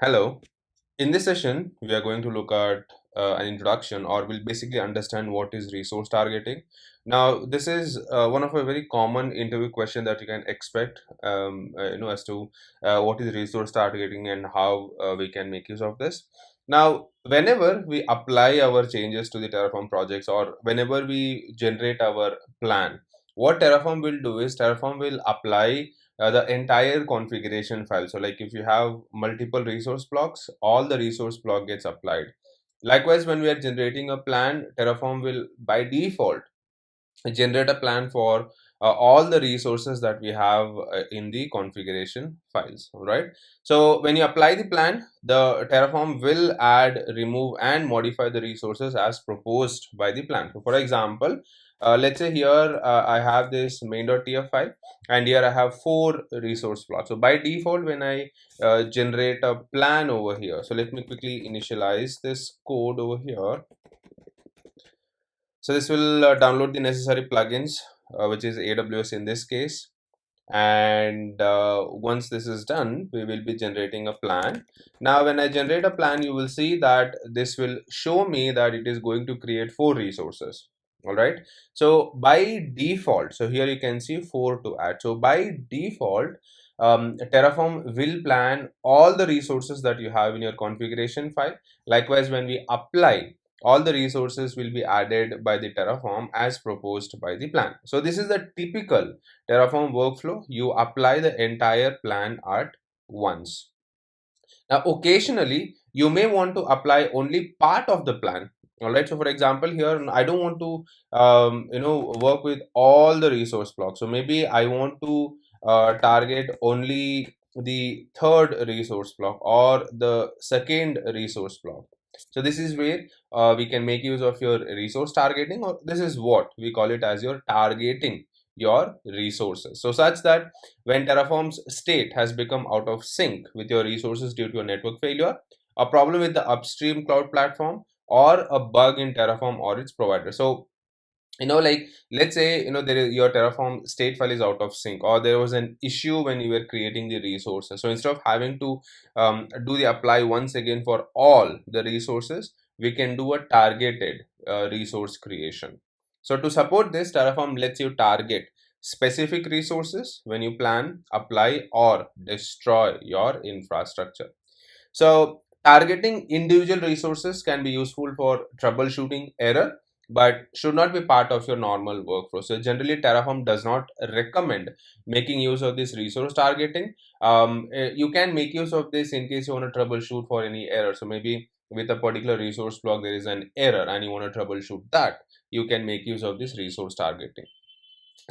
Hello. In this session, we are going to look at an introduction, or we'll basically understand what is resource targeting. Now, this is one of a very common interview question that you can expect, as to what is resource targeting and how we can make use of this. Now, whenever we apply our changes to the Terraform projects, or whenever we generate our plan, what Terraform will do is Terraform will apply the entire configuration file. So like if you have multiple resource blocks, all the resource block gets applied. Likewise, when we are generating a plan, Terraform will by default generate a plan for all the resources that we have in the configuration files. All right, so when you apply the plan, the Terraform will add, remove and modify the resources as proposed by the plan. So for example, let's say here I have this main.tf file, and here I have 4 resource blocks. So by default, when I generate a plan over here, so let me quickly initialize this code over here. So this will download the necessary plugins, which is AWS in this case. And once this is done, we will be generating a plan. Now, when I generate a plan, you will see that this will show me that it is going to create 4 resources. All right. So by default, so here you can see 4 to add. So by default, Terraform will plan all the resources that you have in your configuration file. Likewise, when we apply, all the resources will be added by the Terraform as proposed by the plan. So this is the typical Terraform workflow. You apply the entire plan at once. Now, occasionally, you may want to apply only part of the plan. All right. So, for example, here I don't want to, work with all the resource blocks. So maybe I want to target only the third resource block or the second resource block. So this is where we can make use of your resource targeting, or this is what we call it as your targeting your resources. So such that when Terraform's state has become out of sync with your resources due to a network failure, a problem with the upstream cloud platform, or a bug in Terraform or its provider. So like let's say there is your Terraform state file is out of sync, or there was an issue when you were creating the resources. So instead of having to do the apply once again for all the resources, we can do a targeted resource creation. So to support this, Terraform lets you target specific resources when you plan, apply or destroy your infrastructure. So targeting individual resources can be useful for troubleshooting error, but should not be part of your normal workflow. So generally, Terraform does not recommend making use of this resource targeting. You can make use of this in case you want to troubleshoot for any error. So maybe with a particular resource block there is an error and you want to troubleshoot that, you can make use of this resource targeting.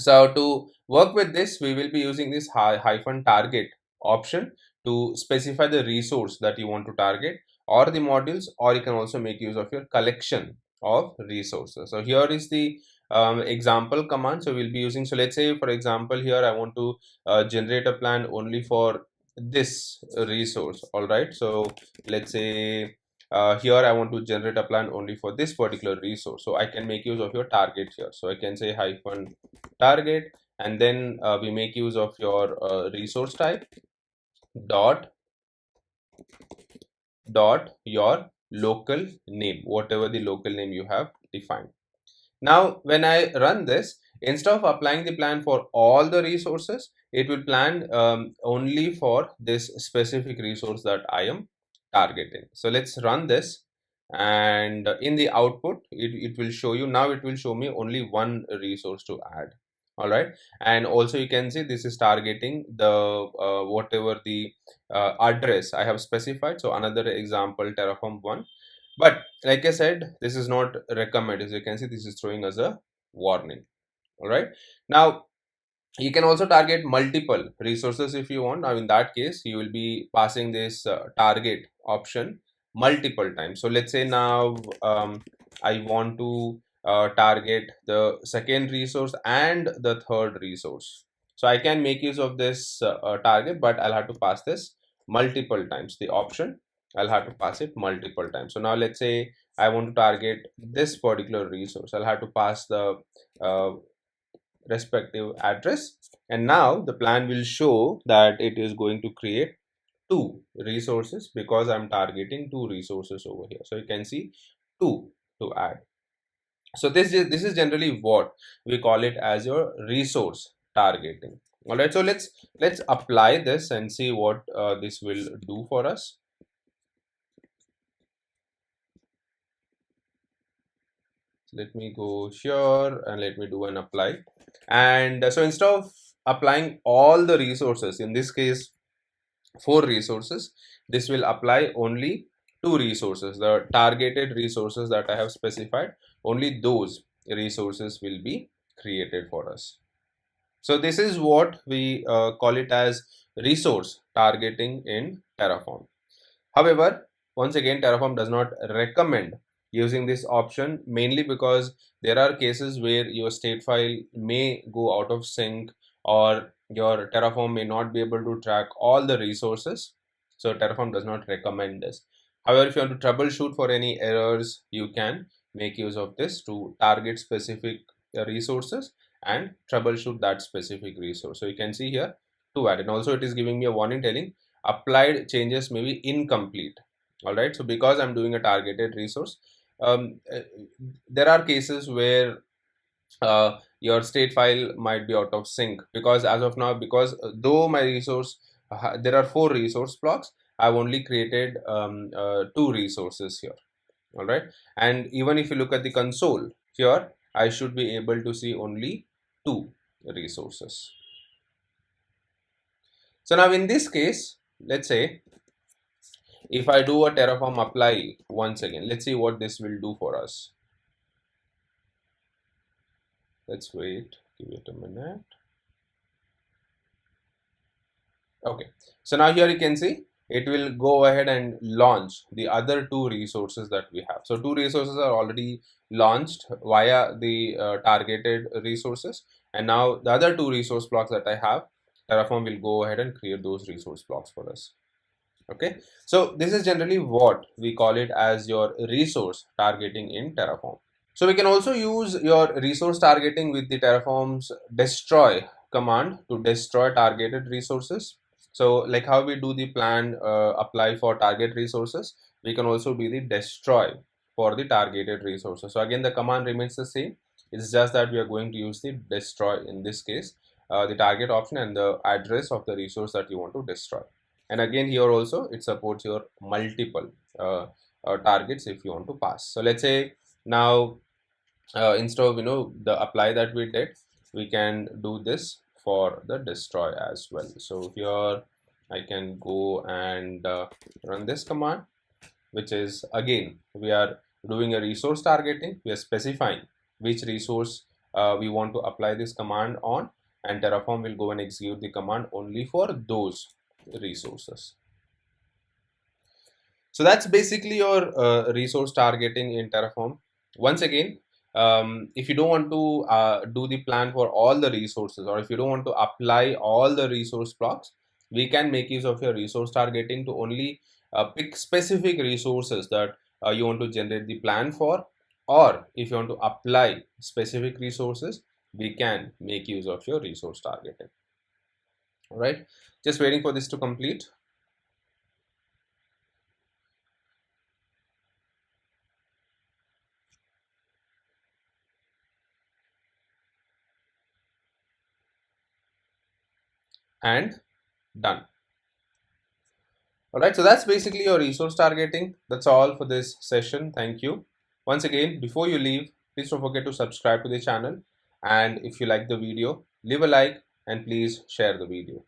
So to work with this, we will be using this hyphen target option to specify the resource that you want to target, or the modules, or you can also make use of your collection of resources. So here is the example command. So we'll be using, so let's say for example here I want to generate a plan only for this resource. All right, so let's say here I want to generate a plan only for this particular resource. So I can make use of your target here. So I can say hyphen target, and then we make use of your resource type dot your local name, whatever the local name you have defined. Now when I run this, instead of applying the plan for all the resources, it will plan only for this specific resource that I am targeting. So let's run this, and in the output it will show you, now it will show me only one resource to add. All right, and also you can see this is targeting the whatever the address I have specified. So another example, Terraform 1. But like I said, this is not recommended. As you can see, this is throwing us a warning. All right, now you can also target multiple resources if you want. Now in that case, you will be passing this target option multiple times. So let's say now I want to target the second resource and the third resource. So I can make use of this target, but I'll have to pass this multiple times. The option, I'll have to pass it multiple times. So now let's say I want to target this particular resource. I'll have to pass the respective address, and now the plan will show that it is going to create two resources because I'm targeting two resources over here. So you can see two to add. So this is generally what we call it as your resource targeting. All right, so let's apply this and see what this will do for us. Let me go here and let me do an apply. And so instead of applying all the resources, in this case four resources, this will apply only two resources, the targeted resources that I have specified. Only those resources will be created for us. So this is what we call it as resource targeting in Terraform. However, once again, Terraform does not recommend using this option, mainly because there are cases where your state file may go out of sync, or your Terraform may not be able to track all the resources. So Terraform does not recommend this. However, if you want to troubleshoot for any errors, you can make use of this to target specific resources and troubleshoot that specific resource. So you can see here to add, and also it is giving me a warning telling applied changes may be incomplete. All right, so because I'm doing a targeted resource, there are cases where your state file might be out of sync, because as of now, because though my resource there are four resource blocks, I've only created two resources here. All right, and even if you look at the console here, I should be able to see only two resources. So now in this case, let's say if I do a Terraform apply once again, let's see what this will do for us. Let's wait, give it a minute. Okay, so now here you can see it will go ahead and launch the other two resources that we have. So two resources are already launched via the targeted resources, and now the other two resource blocks that I have, Terraform will go ahead and create those resource blocks for us. Okay, so this is generally what we call it as your resource targeting in Terraform. So we can also use your resource targeting with the Terraform's destroy command to destroy targeted resources. So like how we do the plan apply for target resources, we can also do the destroy for the targeted resources. So again, the command remains the same. It's just that we are going to use the destroy in this case, the target option and the address of the resource that you want to destroy. And again, here also it supports your multiple targets if you want to pass. So let's say now instead of the apply that we did, we can do this for the destroy as well. So here I can go and run this command, which is again we are doing a resource targeting. We are specifying which resource we want to apply this command on, and Terraform will go and execute the command only for those resources. So that's basically your resource targeting in Terraform. Once again, if you don't want to do the plan for all the resources, or if you don't want to apply all the resource blocks, we can make use of your resource targeting to only pick specific resources that you want to generate the plan for, or if you want to apply specific resources, we can make use of your resource targeting. All right, just waiting for this to complete. And done. All right, so that's basically your resource targeting. That's all for this session. Thank you. Once again, before you leave, please don't forget to subscribe to the channel. And if you like the video, leave a like and please share the video.